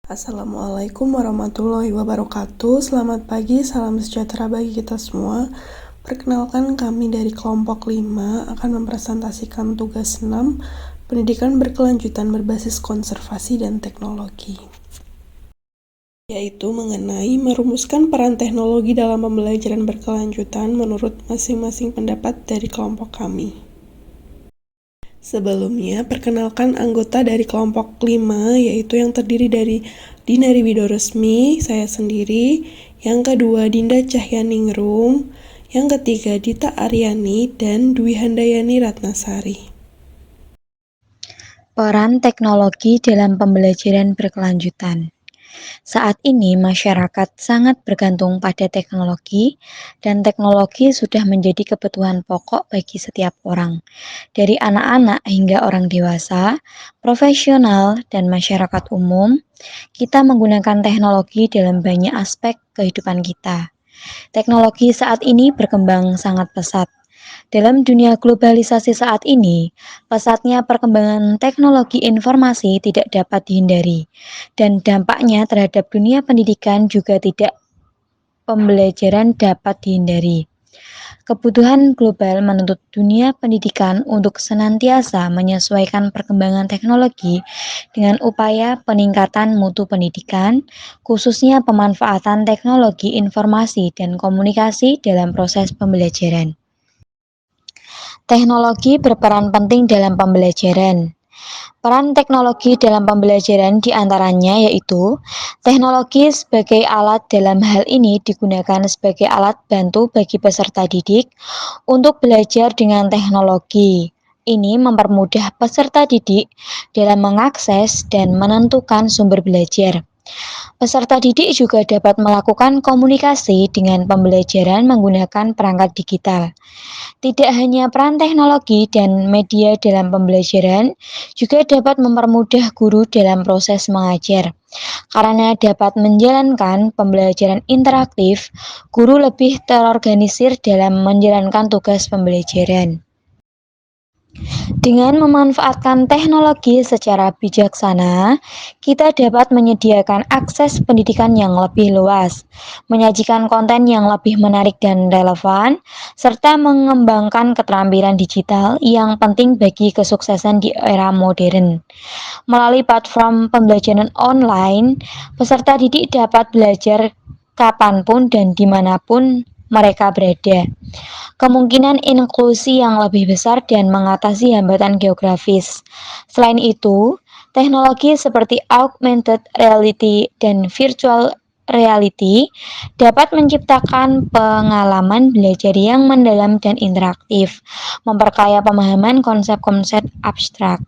Assalamualaikum warahmatullahi wabarakatuh. Selamat pagi, salam sejahtera bagi kita semua. Perkenalkan, kami dari kelompok 5 akan mempresentasikan tugas 6, pendidikan berkelanjutan berbasis konservasi dan teknologi, yaitu mengenai merumuskan peran teknologi dalam pembelajaran berkelanjutan menurut masing-masing pendapat dari kelompok kami. Sebelumnya, perkenalkan anggota dari kelompok 5, yaitu yang terdiri dari Dina Riwidoresmi, saya sendiri, yang kedua Dinda Cahyaningrum, yang ketiga Dita Aryani, dan Dwi Handayani Ratnasari. Peran teknologi dalam pembelajaran berkelanjutan. Saat ini masyarakat sangat bergantung pada teknologi dan teknologi sudah menjadi kebutuhan pokok bagi setiap orang. Dari anak-anak hingga orang dewasa, profesional, dan masyarakat umum, kita menggunakan teknologi dalam banyak aspek kehidupan kita. Teknologi saat ini berkembang sangat pesat. Dalam dunia globalisasi saat ini, pesatnya perkembangan teknologi informasi tidak dapat dihindari, dan dampaknya terhadap dunia pendidikan juga tidak pembelajaran dapat dihindari. Kebutuhan global menuntut dunia pendidikan untuk senantiasa menyesuaikan perkembangan teknologi dengan upaya peningkatan mutu pendidikan, khususnya pemanfaatan teknologi informasi dan komunikasi dalam proses pembelajaran. Teknologi berperan penting dalam pembelajaran. Peran teknologi dalam pembelajaran diantaranya yaitu teknologi sebagai alat dalam hal ini digunakan sebagai alat bantu bagi peserta didik untuk belajar dengan teknologi. Ini mempermudah peserta didik dalam mengakses dan menentukan sumber belajar. Peserta didik juga dapat melakukan komunikasi dengan pembelajaran menggunakan perangkat digital. Tidak hanya peran teknologi dan media dalam pembelajaran, juga dapat mempermudah guru dalam proses mengajar. Karena dapat menjalankan pembelajaran interaktif, guru lebih terorganisir dalam menjalankan tugas pembelajaran. Dengan memanfaatkan teknologi secara bijaksana, kita dapat menyediakan akses pendidikan yang lebih luas, menyajikan konten yang lebih menarik dan relevan, serta mengembangkan keterampilan digital yang penting bagi kesuksesan di era modern. Melalui platform pembelajaran online, peserta didik dapat belajar kapanpun dan dimanapun mereka berada. Kemungkinan inklusi yang lebih besar dan mengatasi hambatan geografis. Selain itu, teknologi seperti augmented reality dan virtual reality dapat menciptakan pengalaman belajar yang mendalam dan interaktif, memperkaya pemahaman konsep-konsep abstrak.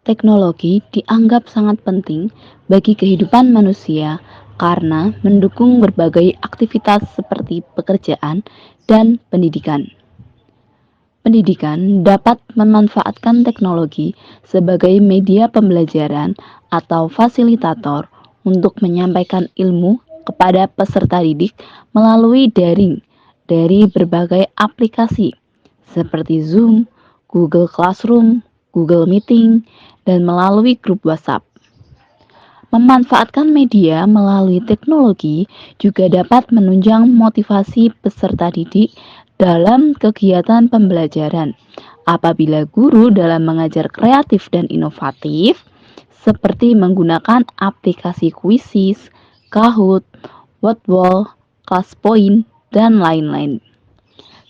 Teknologi dianggap sangat penting bagi kehidupan manusia karena mendukung berbagai aktivitas seperti pekerjaan dan pendidikan. Pendidikan dapat memanfaatkan teknologi sebagai media pembelajaran atau fasilitator untuk menyampaikan ilmu kepada peserta didik melalui daring dari berbagai aplikasi seperti Zoom, Google Classroom, Google Meeting, dan melalui grup WhatsApp. Memanfaatkan media melalui teknologi juga dapat menunjang motivasi peserta didik dalam kegiatan pembelajaran. Apabila guru dalam mengajar kreatif dan inovatif, seperti menggunakan aplikasi Quizzes, Kahoot, Wordwall, ClassPoint, dan lain-lain.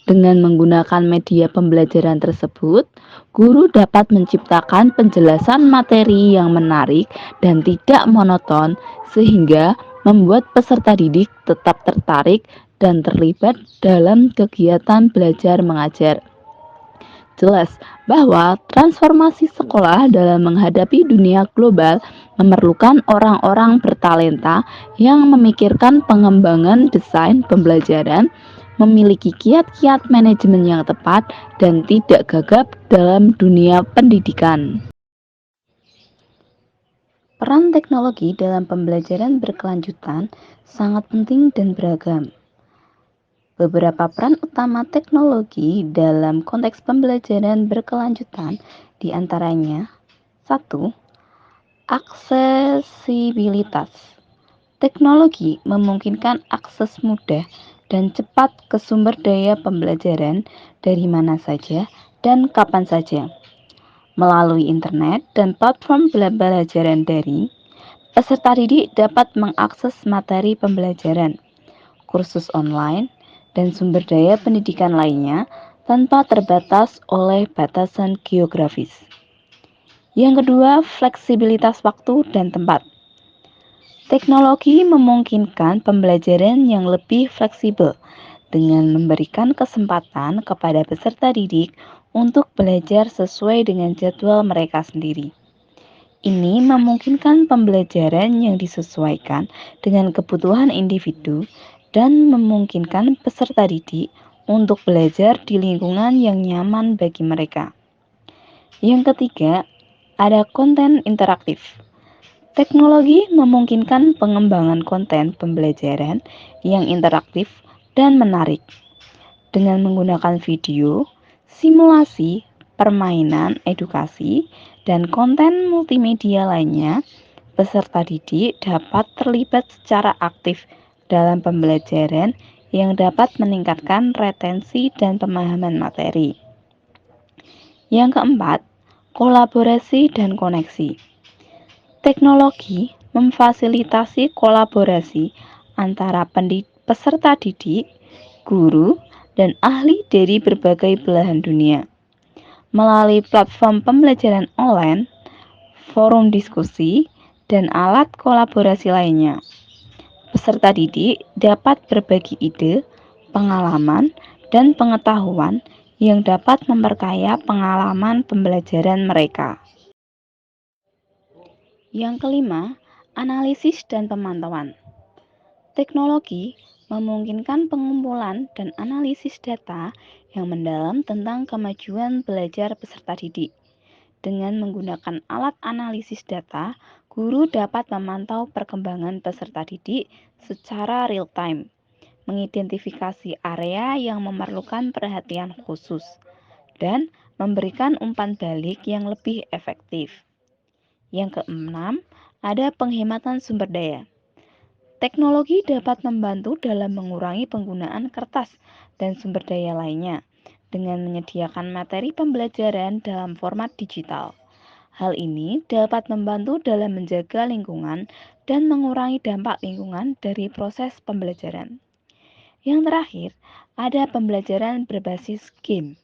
Dengan menggunakan media pembelajaran tersebut, guru dapat menciptakan penjelasan materi yang menarik dan tidak monoton sehingga membuat peserta didik tetap tertarik dan terlibat dalam kegiatan belajar mengajar. Jelas bahwa transformasi sekolah dalam menghadapi dunia global memerlukan orang-orang bertalenta yang memikirkan pengembangan desain pembelajaran, memiliki kiat-kiat manajemen yang tepat, dan tidak gagap dalam dunia pendidikan. Peran teknologi dalam pembelajaran berkelanjutan sangat penting dan beragam. Beberapa peran utama teknologi dalam konteks pembelajaran berkelanjutan diantaranya 1. Aksesibilitas. Teknologi memungkinkan akses mudah dan cepat ke sumber daya pembelajaran dari mana saja dan kapan saja. Melalui internet dan platform pembelajaran daring, peserta didik dapat mengakses materi pembelajaran, kursus online, dan sumber daya pendidikan lainnya tanpa terbatas oleh batasan geografis. Yang kedua, fleksibilitas waktu dan tempat. Teknologi memungkinkan pembelajaran yang lebih fleksibel dengan memberikan kesempatan kepada peserta didik untuk belajar sesuai dengan jadwal mereka sendiri. Ini memungkinkan pembelajaran yang disesuaikan dengan kebutuhan individu dan memungkinkan peserta didik untuk belajar di lingkungan yang nyaman bagi mereka. Yang ketiga, ada konten interaktif. Teknologi memungkinkan pengembangan konten pembelajaran yang interaktif dan menarik. Dengan menggunakan video, simulasi, permainan edukasi, dan konten multimedia lainnya, peserta didik dapat terlibat secara aktif dalam pembelajaran yang dapat meningkatkan retensi dan pemahaman materi. Yang keempat, kolaborasi dan koneksi. Teknologi memfasilitasi kolaborasi antara peserta didik, guru, dan ahli dari berbagai belahan dunia. Melalui platform pembelajaran online, forum diskusi, dan alat kolaborasi lainnya, peserta didik dapat berbagi ide, pengalaman, dan pengetahuan yang dapat memperkaya pengalaman pembelajaran mereka. Yang kelima, analisis dan pemantauan. Teknologi memungkinkan pengumpulan dan analisis data yang mendalam tentang kemajuan belajar peserta didik. Dengan menggunakan alat analisis data, guru dapat memantau perkembangan peserta didik secara real-time, mengidentifikasi area yang memerlukan perhatian khusus, dan memberikan umpan balik yang lebih efektif. Yang keenam, ada penghematan sumber daya. Teknologi dapat membantu dalam mengurangi penggunaan kertas dan sumber daya lainnya dengan menyediakan materi pembelajaran dalam format digital. Hal ini dapat membantu dalam menjaga lingkungan dan mengurangi dampak lingkungan dari proses pembelajaran. Yang terakhir, ada pembelajaran berbasis game.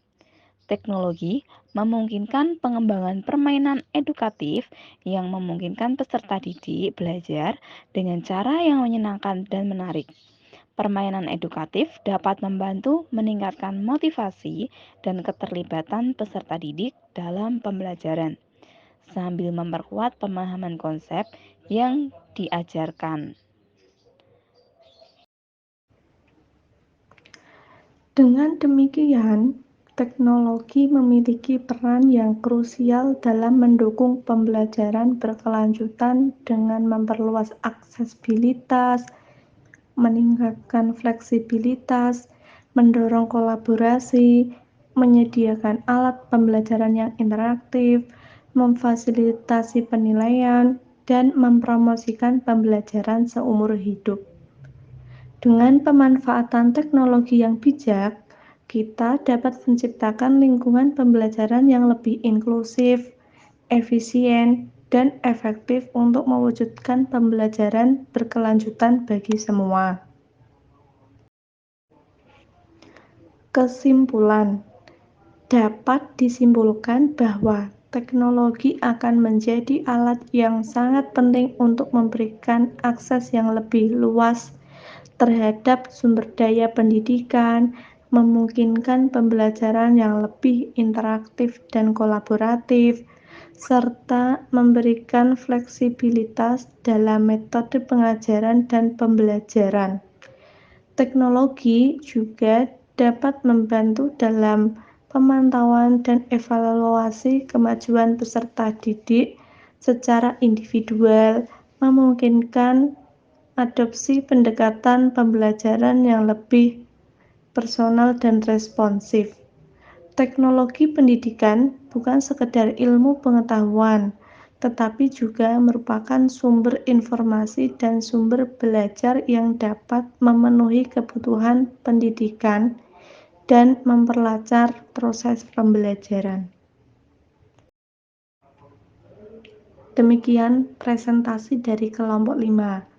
Teknologi memungkinkan pengembangan permainan edukatif yang memungkinkan peserta didik belajar dengan cara yang menyenangkan dan menarik. Permainan edukatif dapat membantu meningkatkan motivasi dan keterlibatan peserta didik dalam pembelajaran, sambil memperkuat pemahaman konsep yang diajarkan. Dengan demikian, teknologi memiliki peran yang krusial dalam mendukung pembelajaran berkelanjutan dengan memperluas aksesibilitas, meningkatkan fleksibilitas, mendorong kolaborasi, menyediakan alat pembelajaran yang interaktif, memfasilitasi penilaian, dan mempromosikan pembelajaran seumur hidup. Dengan pemanfaatan teknologi yang bijak, kita dapat menciptakan lingkungan pembelajaran yang lebih inklusif, efisien, dan efektif untuk mewujudkan pembelajaran berkelanjutan bagi semua. Kesimpulan, dapat disimpulkan bahwa teknologi akan menjadi alat yang sangat penting untuk memberikan akses yang lebih luas terhadap sumber daya pendidikan, memungkinkan pembelajaran yang lebih interaktif dan kolaboratif, serta memberikan fleksibilitas dalam metode pengajaran dan pembelajaran. Teknologi juga dapat membantu dalam pemantauan dan evaluasi kemajuan peserta didik secara individual, memungkinkan adopsi pendekatan pembelajaran yang lebih personal dan responsif. Teknologi pendidikan bukan sekedar ilmu pengetahuan, tetapi juga merupakan sumber informasi dan sumber belajar yang dapat memenuhi kebutuhan pendidikan dan memperlancar proses pembelajaran. Demikian presentasi dari kelompok 5.